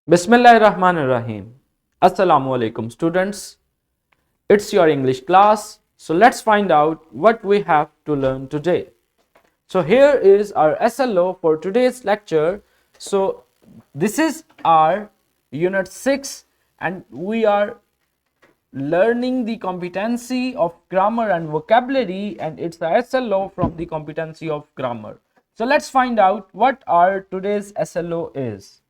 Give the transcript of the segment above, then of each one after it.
Bismillahirrahmanirrahim. Assalamu alaikum, students. It's your English class. So let's find out what we have to learn today. So here is our SLO for today's lecture. So this is our unit 6 and we are learning the competency of grammar and vocabulary, and it's a SLO from the competency of grammar. So let's find out what our today's SLO is.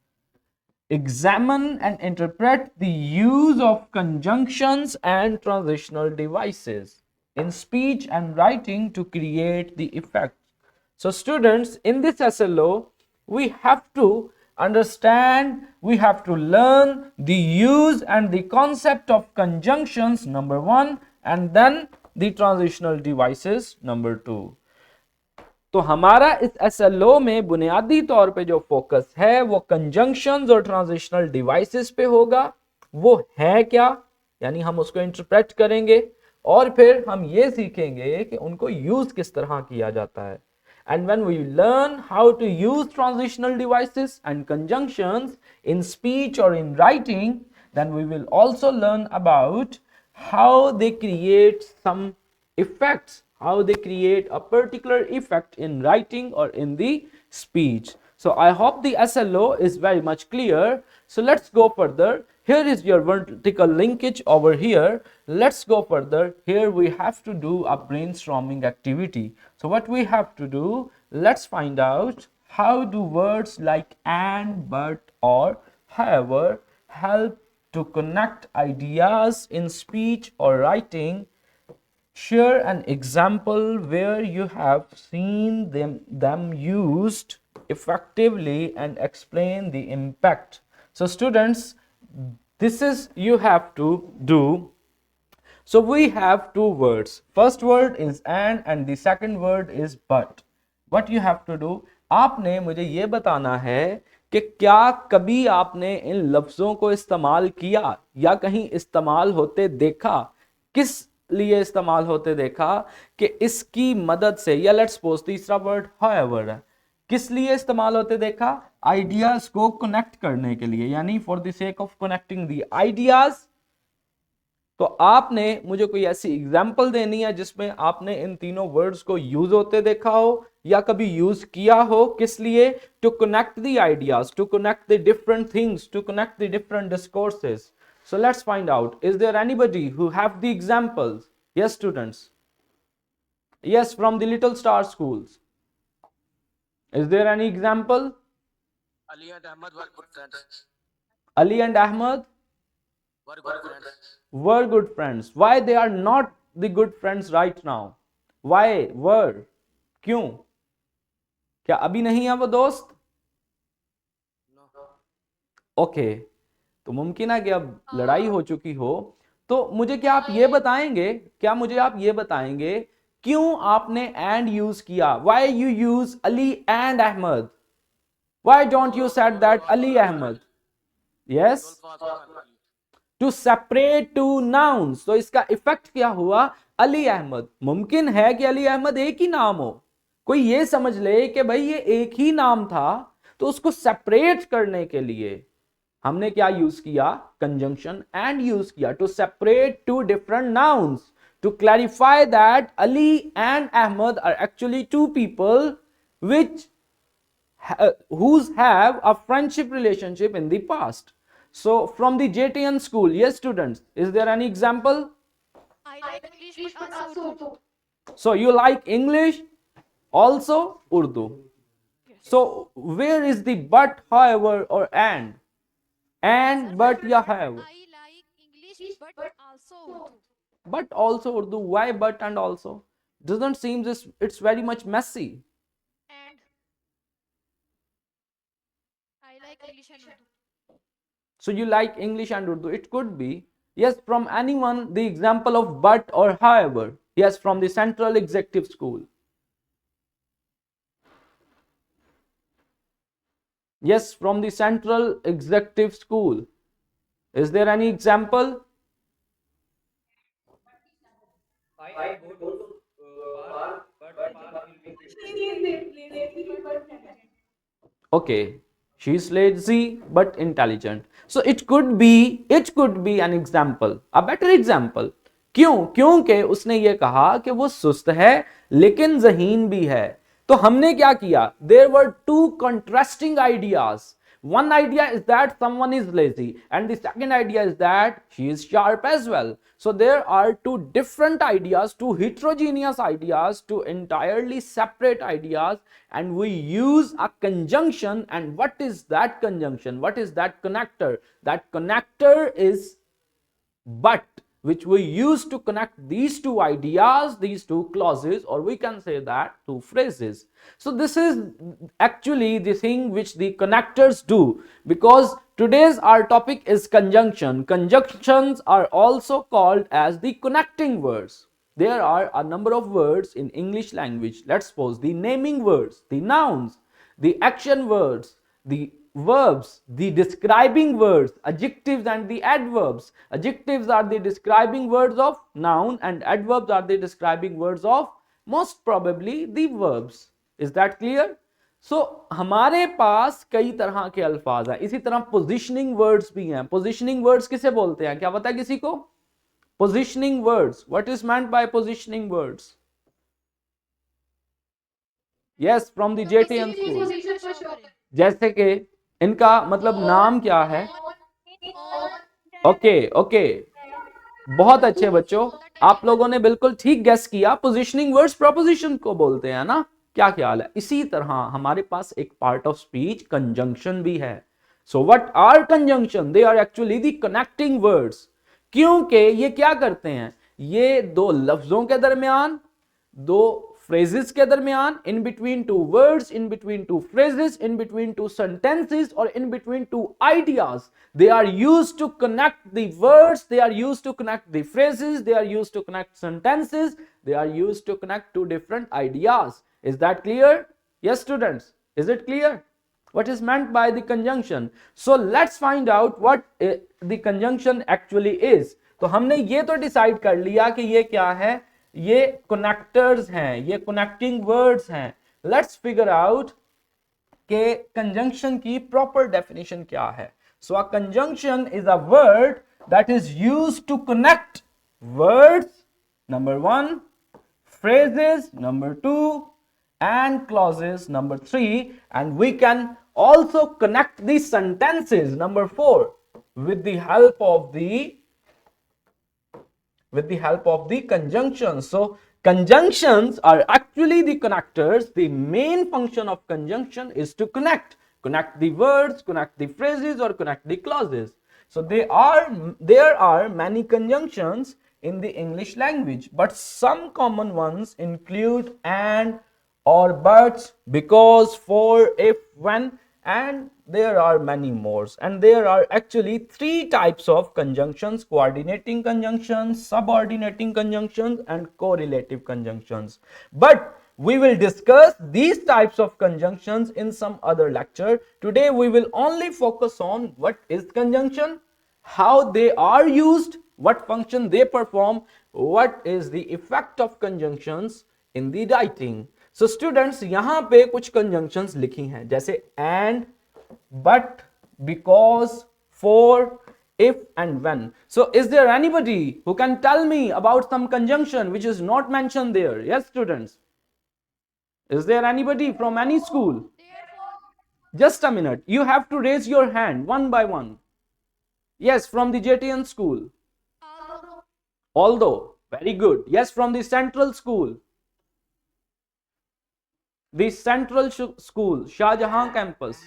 Examine and interpret the use of conjunctions and transitional devices in speech and writing to create the effect. So students, in this SLO, we have to understand, we have to learn the use and the concept of conjunctions, number 1, and then the transitional devices, number 2. तो हमारा इस SLO में बुनियादी तौर पे जो focus है वो कंजंक्शंस और ट्रांजिशनल डिवाइसेस पे होगा। वो है क्या, यानी हम उसको इंटरप्रेट करेंगे और फिर हम ये सीखेंगे कि उनको यूज किस तरह किया जाता है। And when we learn how to use transitional devices and conjunctions in speech or in writing, then we will also learn about how they create some effects, how they create a particular effect in writing or in the speech. So I hope the SLO is very much clear. So let's go further. Here is your vertical linkage over here. Let's go further. Here we have to do a brainstorming activity. So what we have to do, let's find out how do words like and, but, or, however help to connect ideas in speech or writing. Share an example where you have seen them used effectively and explain the impact. So students, this is you have to do. So we have two words. First word is and the second word is but. What you have to do, आपने मुझे ये बताना है कि क्या कभी आपने इन लफ्ज़ों को इस्तेमाल किया या कहीं इस्तेमाल होते देखा। किस लिए इस्तेमाल होते देखा कि इसकी मदद से, या लेट्स सपोज तीसरा वर्ड हाउएवर है, किस लिए इस्तेमाल होते देखा, आइडियाज को कनेक्ट करने के लिए, यानी for the sake of connecting the ideas. तो आपने मुझे कोई ऐसी एग्जांपल देनी है जिसमें आपने इन तीनों वर्ड्स को यूज होते देखा हो या कभी यूज किया हो। किस लिए? To connect the ideas, to connect the different things, to connect the different discourses. So let's find out, is there anybody who have the examples? Yes, students. Yes, from the Little Star schools. Is there any example? Ali and Ahmad were good friends. Ali and Ahmad Were good friends. were good friends. Why they are not the good friends right now? Why were? क्यों? क्या अभी नहीं है वो दोस्त? No. Okay, तो मुमकिन है कि अब लड़ाई हो चुकी हो। तो मुझे क्या आप ये बताएंगे, क्या मुझे आप ये बताएंगे क्यों आपने एंड यूज किया? Why you use Ali and Ahmed? Why don't you said that Ali Ahmed? Yes, to separate two nouns. तो इसका इफेक्ट क्या हुआ? अली अहमद। मुमकिन है कि अली अहमद एक ही नाम हो, कोई ये समझ ले कि भाई ये एक ही नाम था, तो उसको सेपरेट करने के लिए हमने क्या यूज किया? कंजंक्शन एंड यूज किया to separate two different nouns, to clarify that Ali and Ahmed are actually two people which whose have a friendship relationship in the past. So from the JTN school, yes students, is there any example? I like English but also Urdu. So you like English, also Urdu. Yes. So where is the but, however, or and? And, but, ya have. I like English but also Urdu. But also Urdu. Why but and also? Doesn't seem this, it's very much messy. And I like English and Urdu. So you like English and Urdu. It could be. Yes, from anyone, the example of but or however. Yes, from the Central Executive School. Yes, from the Central Executive School. Is there any example? I go to park, but park will be Okay. She is lazy but intelligent. So it could be an example, a better example. क्यों? क्योंकि उसने ये कहा कि वो सुस्त है लेकिन ज़हीन भी है. तो हमने क्या किया? There were two contrasting ideas. One idea is that someone is lazy, and the second idea is that she is sharp as well. So there are two different ideas, two heterogeneous ideas, two entirely separate ideas, and we use a conjunction. And what is that conjunction? What is that connector? That connector is but, which we use to connect these two ideas, these two clauses, or we can say that two phrases. So this is actually the thing which the connectors do, because today's our topic is conjunction. Conjunctions are also called as the connecting words. There are a number of words in English language. Let's suppose the naming words, the nouns, the action words, the verbs, the describing words, adjectives and the adverbs. Adjectives are the describing words of noun and adverbs are the describing words of most probably the verbs. Is that clear? So हमारे पास कई तरह के अल्फाज हैं. इसी तरह positioning words भी हैं. पोजिशनिंग वर्ड्स किसे बोलते हैं? क्या पता है किसी को? Positioning words. What is meant by positioning words? Yes, from the JTN school. जैसे कि इनका मतलब नाम क्या है? ओके, बहुत अच्छे बच्चों, आप लोगों ने बिल्कुल ठीक गेस किया. पोजिशनिंग वर्ड्स प्रोपोजिशन को बोलते हैं ना. क्या ख्याल है? इसी तरह हमारे पास एक पार्ट ऑफ स्पीच कंजंक्शन भी है. So what are conjunction? They are actually the connecting words. क्योंकि ये क्या करते हैं? ये दो लफ्जों के दरमियान, दो phrases के दरमियान, in between two words, in between two phrases, in between two sentences, or in between two ideas, they are used to connect the words, they are used to connect the phrases, they are used to connect sentences, they are used to connect two different ideas. Is that clear? Yes, students, is it clear what is meant by the conjunction? So let's find out what the conjunction actually is. तो हमने ये तो decide कर लिया कि ये क्या है, ये कनेक्टर्स हैं, ये कनेक्टिंग वर्ड्स हैं. लेट्स फिगर आउट के कंजंक्शन की प्रॉपर डेफिनेशन क्या है. So a conjunction is a word that is used to connect words, number 1, phrases, number 2, and clauses, number 3, and we can also connect the sentences, number 4, with the help of the conjunctions. So conjunctions are actually the connectors. The main function of conjunction is to connect the words, connect the phrases, or connect the clauses. So there are many conjunctions in the English language, but some common ones include and, or, but, because, for, if, when, and there are many more. And there are actually 3 types of conjunctions: coordinating conjunctions, subordinating conjunctions, and correlative conjunctions. But we will discuss these types of conjunctions in some other lecture. Today we will only focus on what is conjunction, how they are used, what function they perform, what is the effect of conjunctions in the writing. So students, यहाँ पे कुछ conjunctions लिखी हैं, जैसे and, but, because, for, if, and when. So is there anybody who can tell me about some conjunction which is not mentioned there? Yes, students. Is there anybody from any school? Just a minute. You have to raise your hand one by one. Yes, from the JTN school. Although. Very good. Yes, from the central school. The central school, Shah Jahan campus.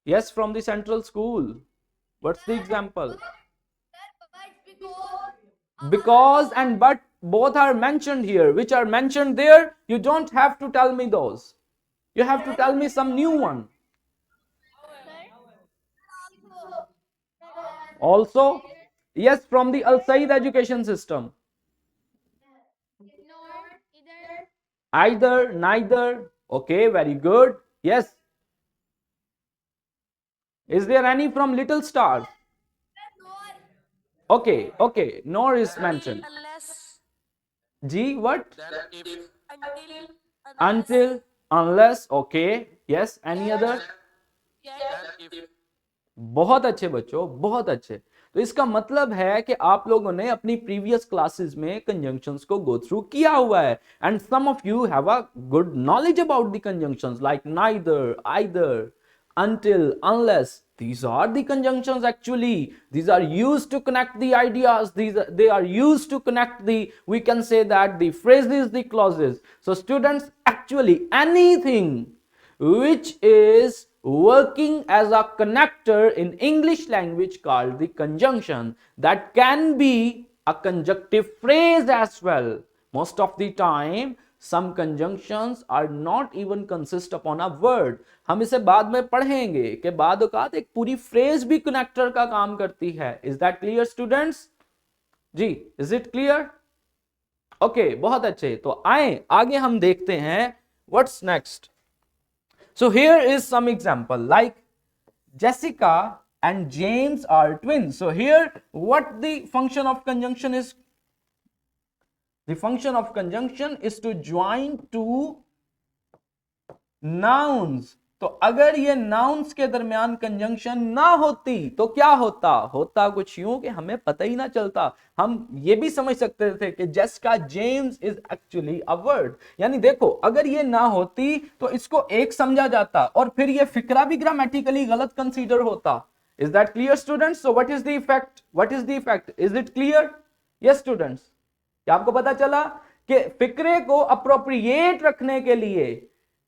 Yes, from the central school. What's the example? Because and but both are mentioned here. Which are mentioned there? You don't have to tell me those. You have to tell me some new one. Also, yes, from the Al Said education system. Either, neither. Okay, very good. Yes. Is there any from Little Star? Okay, nor is mentioned. Unless, G, what? then if, Until. unless, okay, yes, any other? and if. बहुत अच्छे बच्चों, बहुत अच्छे। तो इसका मतलब है कि आप लोगों ने अपनी प्रीवियस क्लासेस में कंजंक्शंस को गो थ्रू किया हुआ है, and some of you have a good knowledge about the conjunctions like neither, either, until, unless. These are the conjunctions actually. These are used to connect the ideas. They are used to connect the, we can say that, the phrases, the clauses. So students, actually anything which is working as a connector in English language called the conjunction, that can be a conjunctive phrase as well. Most of the time some conjunctions are not even consist upon a word. हम इसे बाद में पढ़ेंगे कि बाद औकात एक पूरी फ्रेज भी कनेक्टर का काम करती है। Is that clear students? जी, इज इट क्लियर? ओके, बहुत अच्छे। तो आए आगे हम देखते हैं what's next. So here is some example like Jessica and James are twins. So here what the function of conjunction is? The function of conjunction is to join two nouns. तो अगर ये nouns के दरमियान conjunction ना होती तो क्या होता? होता कुछ यूं कि हमें पता ही ना चलता। हम ये भी समझ सकते थे कि Jessica James is actually a word। यानी देखो, अगर ये ना होती तो इसको एक समझा जाता और फिर ये फिक्रा भी ग्रामेटिकली गलत कंसीडर होता। Is that clear students? So what is the effect? What is the effect? Is it clear? Yes students? क्या आपको पता चला कि फिक्रे को अप्रोप्रिएट रखने के लिए,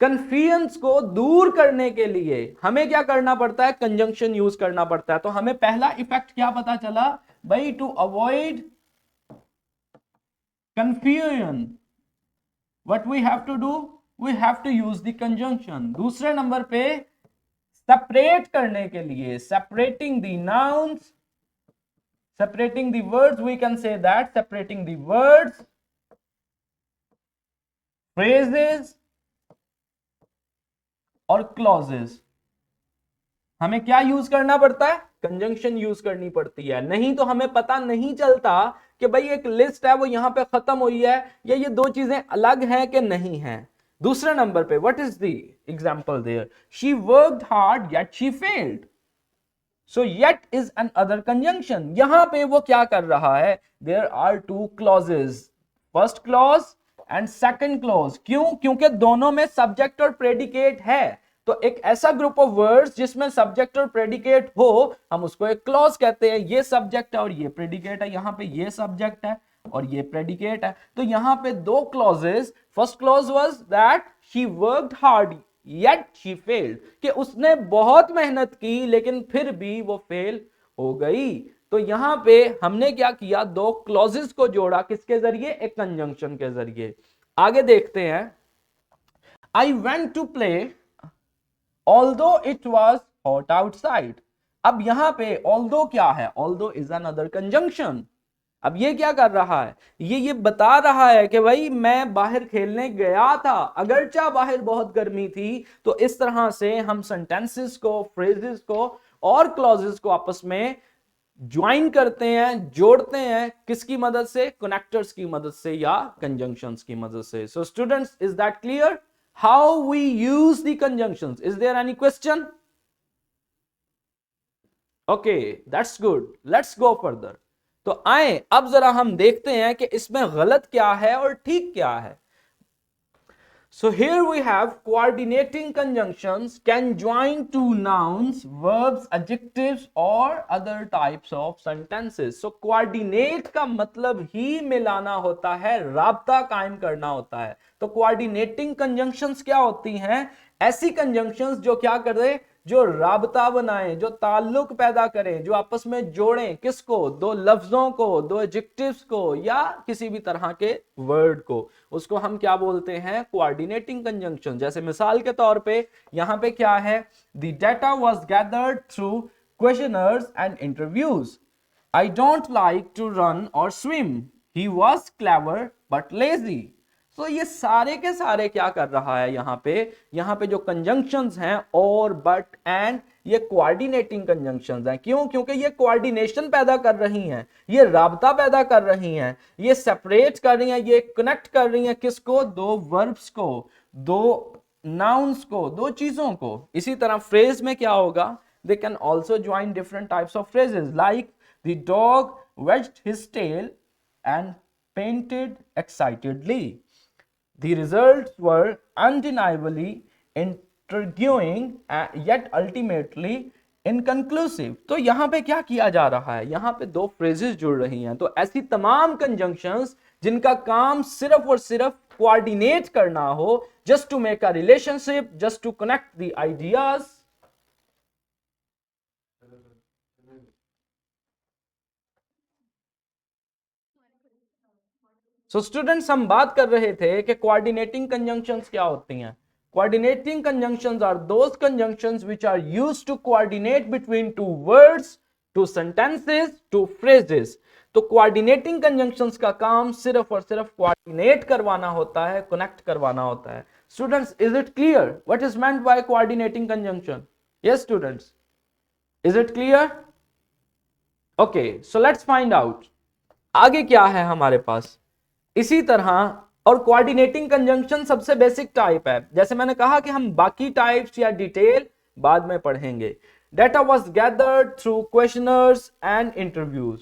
कंफ्यूजन को दूर करने के लिए हमें क्या करना पड़ता है? कंजंक्शन यूज करना पड़ता है। तो हमें पहला इफेक्ट क्या पता चला भाई? To avoid confusion what we have to do? We have to use the conjunction. दूसरे नंबर पे सेपरेट करने के लिए, separating the nouns, separating the words, we can say that separating the words, phrases और clauses, हमें क्या use करना पड़ता है? कंजंक्शन यूज करनी पड़ती है। नहीं तो हमें पता नहीं चलता कि भाई एक लिस्ट है वो यहां पे खत्म हुई है या ये दो चीजें अलग हैं कि नहीं है। दूसरे नंबर पे what is the example there? She worked hard yet she failed. So yet is another conjunction. यहां पे वो क्या कर रहा है? There are two clauses, first clause and second clause. क्यों? क्योंकि दोनों में subject और predicate है। तो एक ऐसा ग्रुप ऑफ वर्ड्स जिसमें सब्जेक्ट और प्रेडिकेट हो, हम उसको एक क्लॉज कहते हैं। ये सब्जेक्ट है और ये प्रेडिकेट है। यहां पे ये सब्जेक्ट है और ये प्रेडिकेट है। तो यहां पे दो clauses. First clause was that she worked hard yet she failed, कि उसने बहुत मेहनत की लेकिन फिर भी वो फेल हो गई। तो यहां पे हमने क्या किया? दो क्लॉजेस को जोड़ा, किसके जरिए? एक कंजंक्शन के जरिए। आगे देखते हैं। I went to play although it was hot outside। अब यहां पे although क्या है? although is another conjunction। अब ये क्या कर रहा है? ये बता रहा है कि भाई मैं बाहर खेलने गया था, अगरचा बाहर बहुत गर्मी थी। तो इस तरह से हम सेंटेंसेस को, फ्रेजेस को और क्लॉजेस को आपस में ज्वाइन करते हैं, जोड़ते हैं। किसकी मदद से? कनेक्टर्स की मदद से या कंजंक्शंस की मदद से। So students, is that clear how we use the conjunctions? Is there any question? Okay, that's good. Let's go further. तो आए अब जरा हम देखते हैं कि इसमें गलत क्या है और ठीक क्या है। So here we have coordinating conjunctions can join two nouns, verbs, adjectives or other types of sentences. So coordinate का मतलब ही मिलाना होता है, राब्ता कायम करना होता है। तो coordinating conjunctions क्या होती हैं? ऐसी conjunctions जो क्या करे? जो राबता बनाएं, जो ताल्लुक पैदा करें, जो आपस में जोड़ें। किसको? दो लफ्जों को, दो एडजेक्टिव्स को या किसी भी तरह के वर्ड को। उसको हम क्या बोलते हैं? Coordinating conjunction. जैसे मिसाल के तौर पे यहां पे क्या है? The data was gathered through questionnaires and interviews. I don't like to run or swim. He was clever but lazy. तो ये सारे के सारे क्या कर रहा है यहाँ पे जो कंजंक्शंस हैं और, बट, एंड, ये कोऑर्डिनेटिंग कंजंक्शंस हैं। क्यों? क्योंकि ये कोऑर्डिनेशन पैदा कर रही हैं, ये राबता पैदा कर रही हैं, ये सेपरेट कर रही हैं, ये कनेक्ट कर रही हैं। किसको? दो वर्ब्स को, दो नाउन्स को, दो चीजों को। इसी तरह फ्रेज में क्या होगा, they can also join different types of phrases like the dog wagged his tail and panted excitedly, the results were undeniably intriguing yet ultimately inconclusive. तो यहां पे क्या किया जा रहा है, यहां पे दो फ्रेजेस जुड़ रही हैं। तो ऐसी तमाम कंजंक्शंस जिनका काम सिर्फ और सिर्फ कोऑर्डिनेट करना हो, just to make a relationship, just to connect the ideas. So students, हम बात कर रहे थे कि कोऑर्डिनेटिंग कंजंक्शंस क्या होती हैं। Coordinating conjunctions are those conjunctions which are used to coordinate between two words, two sentences, two phrases. तो कोऑर्डिनेटिंग कंजंक्शंस का काम सिर्फ और सिर्फ कोऑर्डिनेट करवाना होता है, कनेक्ट करवाना होता है। Students, is it clear what is meant bye coordinating conjunction? Yes students, is it clear? Okay, so let's find out आगे क्या है हमारे पास। इसी तरह, और कोऑर्डिनेटिंग कंजंक्शन सबसे बेसिक टाइप है। जैसे मैंने कहा कि हम बाकी टाइप्स या डिटेल बाद में पढ़ेंगे। Data was gathered through questionnaires and interviews.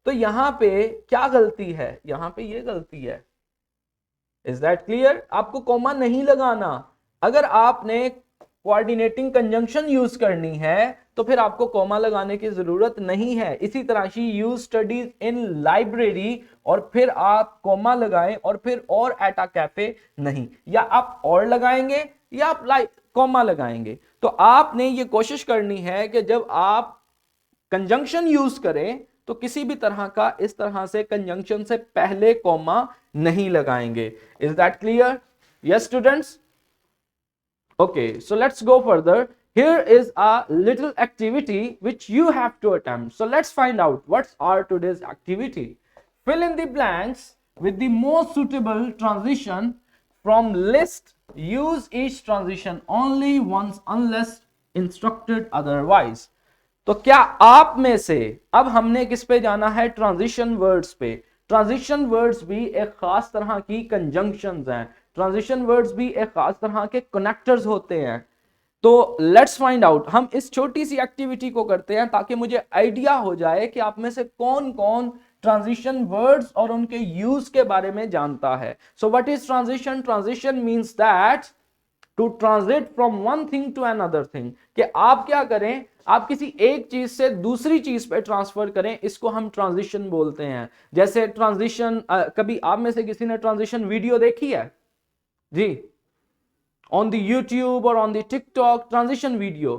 तो यहां पे क्या गलती है, यहां पे ये गलती है। Is that clear? आपको कॉमा नहीं लगाना। अगर आपने कोऑर्डिनेटिंग कंजंक्शन यूज करनी है तो फिर आपको कॉमा लगाने की जरूरत नहीं है। इसी तरह she use studies in library, और फिर आप कॉमा लगाएं और फिर और एट अ कैफे नहीं, या आप और लगाएंगे या आप कॉमा लगाएंगे। तो आपने ये कोशिश करनी है कि जब आप कंजंक्शन यूज करें तो किसी भी तरह का इस तरह से कंजंक्शन से पहले कॉमा नहीं लगाएंगे। Is that clear? Yes students? Okay, so let's go further. Here is a little activity which you have to attempt. So let's find out what's our today's activity. Fill in the blanks with the most suitable transition from list. Use each transition only once unless instructed otherwise. तो क्या आप में से, अब हमने किस पे जाना है? ट्रांजिशन वर्ड्स पे। ट्रांजिशन वर्ड्स भी एक खास तरह की कंजंक्शंस हैं। ट्रांजिशन वर्ड्स भी एक खास तरह के कनेक्टर्स होते हैं। तो लेट्स फाइंड आउट। हम इस छोटी सी एक्टिविटी को करते हैं ताकि मुझे आइडिया हो जाए कि आप में से कौन कौन ट्रांजिशन वर्ड्स और उनके यूज के बारे में जानता है। So what is transition? Transition means that to transit from one thing to another thing, कि आप क्या करें, आप किसी एक चीज से दूसरी चीज पे ट्रांसफर करें, इसको हम ट्रांजिशन बोलते हैं। जैसे ट्रांजिशन, कभी आप में से किसी ने ट्रांजिशन वीडियो देखी है जी? ऑन द यूट्यूब और on the TikTok transition video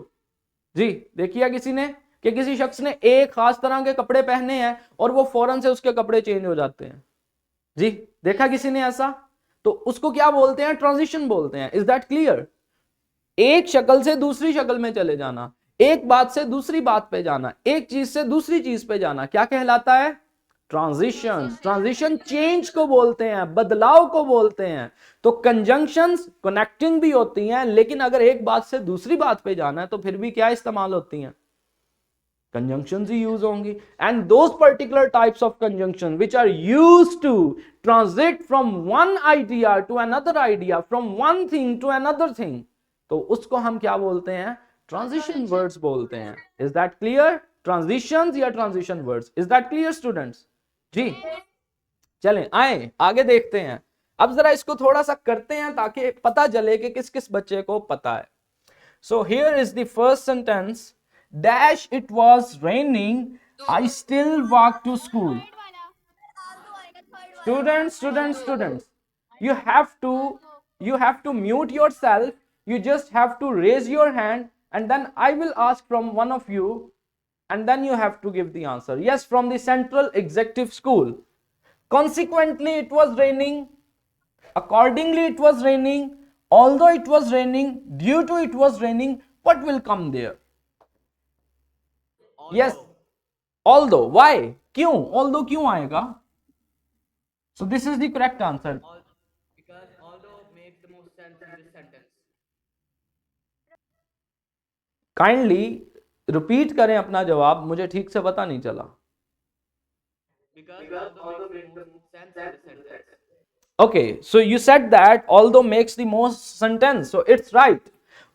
जी देखी है किसी ने? कि किसी शख्स ने एक खास तरह के कपड़े पहने हैं और वो फौरन से उसके कपड़े चेंज हो जाते हैं जी? देखा किसी ने ऐसा? तो उसको क्या बोलते हैं? ट्रांजिशन बोलते हैं। Is that clear? एक शक्ल से दूसरी शक्ल में चले जाना, एक बात से दूसरी बात पे जाना, एक चीज से दूसरी चीज पे जाना, क्या कहलाता है? ट्रांजिशन। ट्रांजिशन चेंज को बोलते हैं, बदलाव को बोलते हैं। तो कंजंक्शंस कनेक्टिंग भी होती हैं, लेकिन अगर एक बात से दूसरी बात पे जाना है तो फिर भी क्या इस्तेमाल होती हैं? कंजंक्शंस ही यूज होंगी। And those particular types of conjunction which are used to transit from one idea to another idea, from one thing to another thing, तो उसको हम क्या बोलते हैं? ट्रांजिशन वर्ड्स बोलते हैं। Is that clear? ट्रांजिशंस या transition words. Is that clear students? जी चलें आए आगे देखते हैं। अब जरा इसको थोड़ा सा करते हैं ताकि पता चले कि किस किस बच्चे को पता है। So here is the first sentence, dash it was raining I still walk to school. Students, you have to mute yourself. You just have to raise your hand and then I will ask from one of you and then you have to give the answer. Yes, from the Central Executive School. Consequently, it was raining. Accordingly, it was raining. Although it was raining, due to it was raining, what will come there? Yes, although. Why? क्यों? Although क्यों आएगा? So this is the correct answer. Because although makes the most sense in this sentence. Kindly repeat करें अपना जवाब, मुझे ठीक से पता नहीं चला। Because although makes the most sense in this sentence. Okay, so you said that although makes the most sentence, so it's right.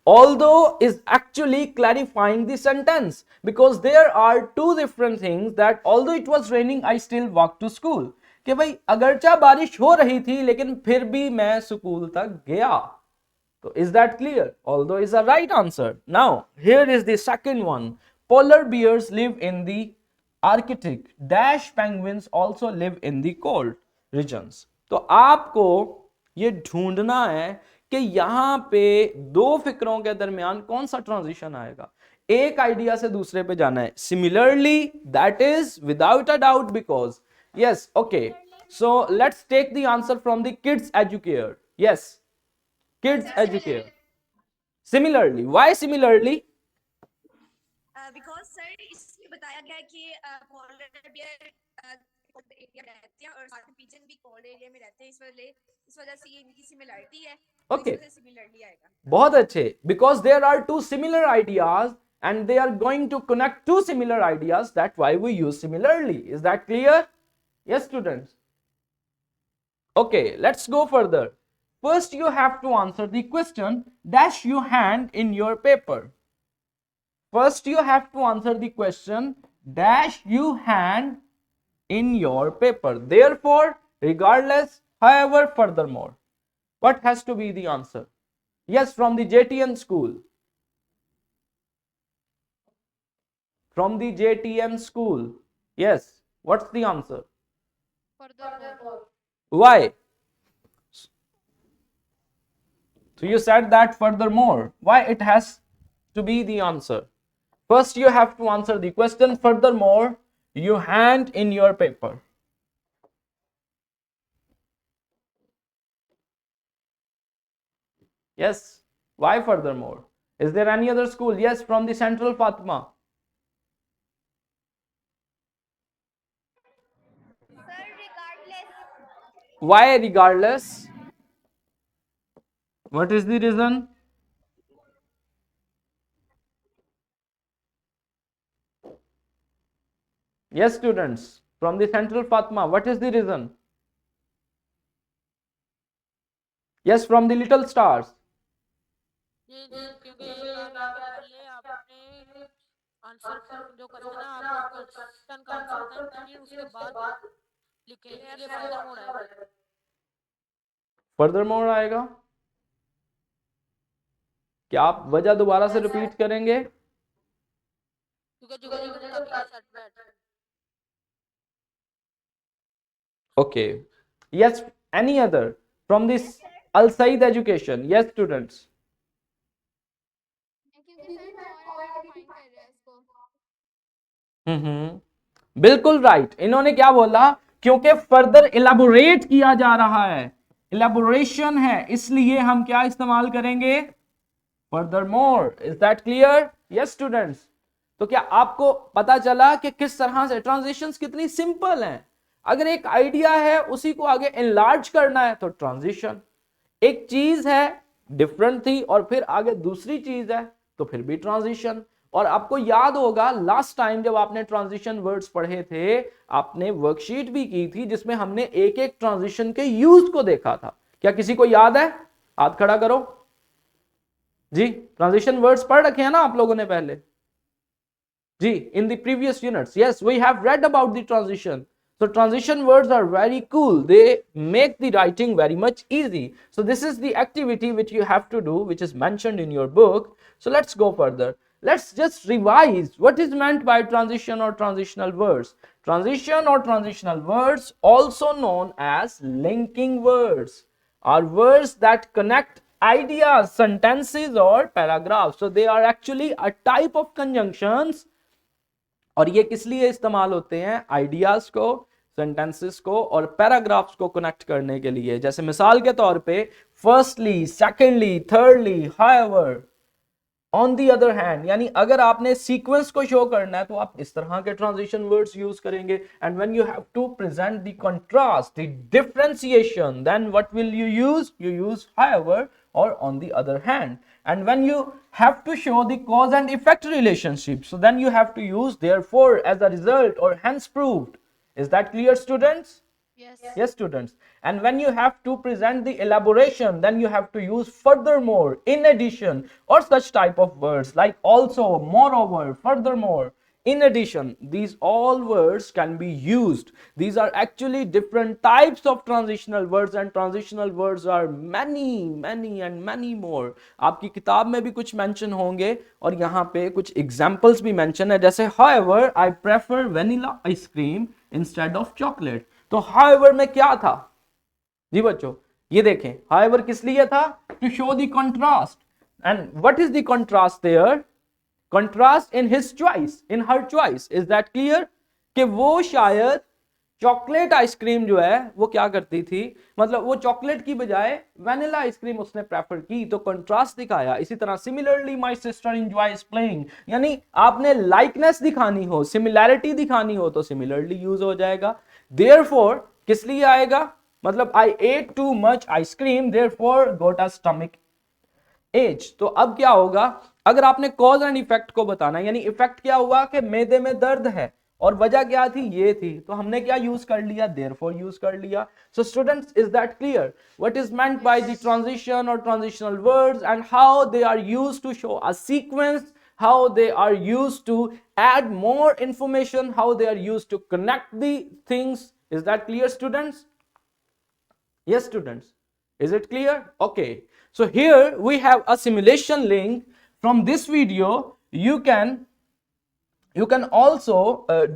Although is actually clarifying the sentence, because there are two different things. That although it was raining I still walked to school, कि भाई अगरचा बारिश हो रही थी लेकिन फिर भी मैं स्कूल तक गया. So is that clear? Although is the right answer. Now here is the second one. Polar bears live in the Arctic. Dash penguins also live in the cold regions. तो आपको ये ढूंढना है कि यहां पे दो फिक्रों के दरमियान कौन सा ट्रांजिशन आएगा. एक आइडिया से दूसरे पे जाना है. Similarly that is without a doubt because yes. Okay, so let's take the answer from the kids एजुकेयर. Yes, kids educate. Similarly, why similarly? Because sir इसमें बताया गया है कि पोलर बियर कोल्ड एरिया में रहते हैं और साथ में पिजन भी कोल्ड एरिया में रहते हैं. इस वजह से ये इनकी सिमिलरिटी है. Okay. सिमिलरली आएगा. बहुत अच्छे. Because there are two similar ideas and they are going to connect two similar ideas. That's why we use similarly. Is that clear? Yes, students. Okay, let's go further. First, you have to answer the question. Dash your hand in your paper. First, you have to answer the question. Dash you hand in your paper. Therefore, regardless, however, furthermore. What has to be the answer? Yes, from the JTN school. From the JTN school. Yes. What's the answer? Furthermore. Why? So you said that furthermore. Why it has to be the answer? First you have to answer the question. Furthermore, you hand in your paper. Yes. Why furthermore? Is there any other school? Yes, from the Central Fatima. Sir regardless. Why regardless? What is the reason? Yes, students, from the Central Fatima, what is the reason? Yes, from the Little Stars. क्योंकि ये आपने answer जो question है आप question का answer बताएं फिर उसके बाद लिखें. ये फर्दर मोड है. फर्दरमोर आएगा. क्या आप वजह दोबारा से रिपीट करेंगे? क्योंकि जो set. Okay. Yes, any other from this Al Said education? Yes, students. क्योंकि सर और आगे डिफाइन कर रहा है इसको. बिल्कुल राइट. इन्होंने क्या बोला? क्योंकि फर्दर इलेबोरेट किया जा रहा है, इलेबोरेशन है, इसलिए हम क्या इस्तेमाल करेंगे? Furthermore. Is that clear? Yes students. तो क्या आपको पता चला कि किस तरह से ट्रांजिशंस कितनी सिंपल हैं? अगर एक आइडिया है उसी को आगे एनलार्ज करना है तो ट्रांजिशन. एक चीज है डिफरेंट थी और फिर आगे दूसरी चीज है तो फिर भी ट्रांजिशन. और आपको याद होगा लास्ट टाइम जब आपने ट्रांजिशन वर्ड्स पढ़े थे, आपने वर्कशीट भी की थी जिसमें हमने एक एक ट्रांजिशन के यूज को देखा था. क्या किसी को याद है? हाथ खड़ा करो जी. ट्रांजिशन वर्ड्स पढ़ रखे हैं ना आप लोगों ने पहले जी, in the previous units. Yes, we have read about the transition. So transition words are very cool. They make the writing very much easy. So this is the activity which you have to do, which is mentioned in your book. So let's go further. Let's just revise what is meant by transition or transitional words. Transition or transitional words, also known as linking words, are words that connect ideas, sentences or paragraphs. So they are actually a type of conjunctions. और ये किस लिए इस्तेमाल होते हैं? Ideas को, sentences को और पैराग्राफ्स को कनेक्ट करने के लिए. जैसे मिसाल के तौर पे firstly, secondly, thirdly, however, on the other hand. यानी अगर आपने सीक्वेंस को शो करना है तो आप इस तरह के ट्रांजिशन वर्ड्स यूज करेंगे. And when you have to present the contrast, the differentiation, then what will you use? You use however or on the other hand. And when you have to show the cause and effect relationship, so then you have to use therefore, as a result, or hence proved. Is that clear, students? Yes. Yes, students. And when you have to present the elaboration, then you have to use furthermore, in addition, or such type of words like also, moreover, furthermore, in addition. These all words can be used. These are actually different types of transitional words, and transitional words are many, many and many more. आपकी किताब में भी कुछ mention होंगे और यहाँ पे कुछ examples भी mention है, जैसे however I prefer vanilla ice cream instead of chocolate. तो however में क्या था जी बच्चों, ये देखें however किस लिए था, to show the contrast. And what is the contrast there? Contrast in his choice, in her choice. Is that clear? कि वो शायद चॉकलेट आइसक्रीम जो है वो क्या करती थी, मतलब वो चॉकलेट की बजाय वैनिला आइसक्रीम उसने प्रेफर की, तो कंट्रास्ट दिखाया. इसी तरह similarly my sister enjoys playing, यानी आपने लाइकनेस दिखानी हो, सिमिलैरिटी दिखानी हो तो सिमिलरली यूज हो जाएगा. देयरफॉर किस लिए आएगा, मतलब I ate too much ice cream therefore got a stomach ache. तो अब क्या होगा, अगर आपने कॉज एंड इफेक्ट को बताना, यानी इफेक्ट क्या हुआ कि मैदे में दर्द है और वजह क्या थी, ये थी, तो हमने क्या यूज कर लिया, देयरफॉर यूज कर लिया. So students, is that clear what is meant by the transition और transitional words and how they are used to show a sequence, how they are used to add more information, how they are used to connect the things. Is that clear, students? Yes, students. Is it clear? Okay. So here we have a simulation link. From this video, you can also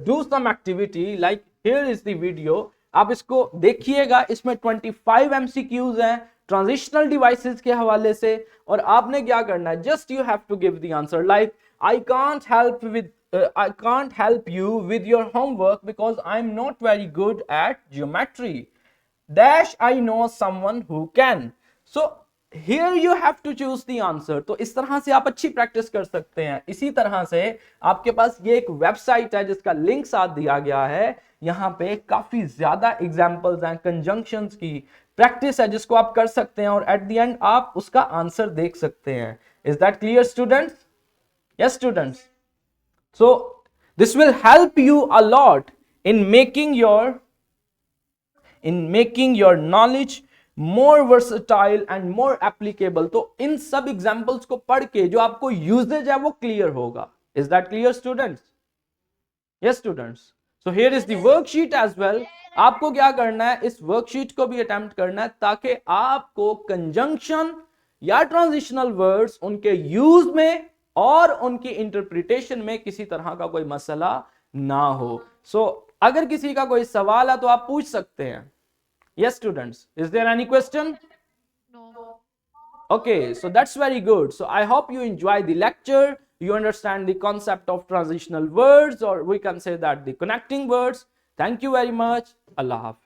do some activity. Like here is the video. आप इसको देखिएगा, इसमें 25 MCQs हैं transitional devices के हवाले से, और आपने क्या करना है, just you have to give the answer. Like I can't help you with your homework because I am not very good at geometry dash I know someone who can. So here you have to choose the answer. तो इस तरह से आप अच्छी practice कर सकते हैं. इसी तरह से आपके पास ये एक वेबसाइट है जिसका लिंक साथ दिया गया है, यहाँ पे काफी ज्यादा एग्जांपल्स हैं, कंजंक्शंस की प्रैक्टिस है जिसको आप कर सकते हैं, और एट द एंड आप उसका आंसर देख सकते हैं. Is that clear students? Yes students. So this will help you a lot in making your knowledge more versatile and more applicable. तो इन सब एग्जांपल्स को पढ़ के जो आपको यूजेज है वो क्लियर होगा. Is that clear students? Yes students. So here is the worksheet as well. आपको क्या करना है, इस वर्कशीट को भी अटेम्प्ट करना है ताकि आपको कंजंक्शन या ट्रांजिशनल वर्ड्स उनके यूज में और उनकी इंटरप्रिटेशन में किसी तरह का कोई मसला ना हो. सो अगर किसी का कोई सवाल है तो आप पूछ सकते हैं. Yes, students. Is there any question? No. Okay, so that's very good. So I hope you enjoy the lecture. You understand the concept of transitional words, or we can say that the connecting words. Thank you very much. Allah Hafiz.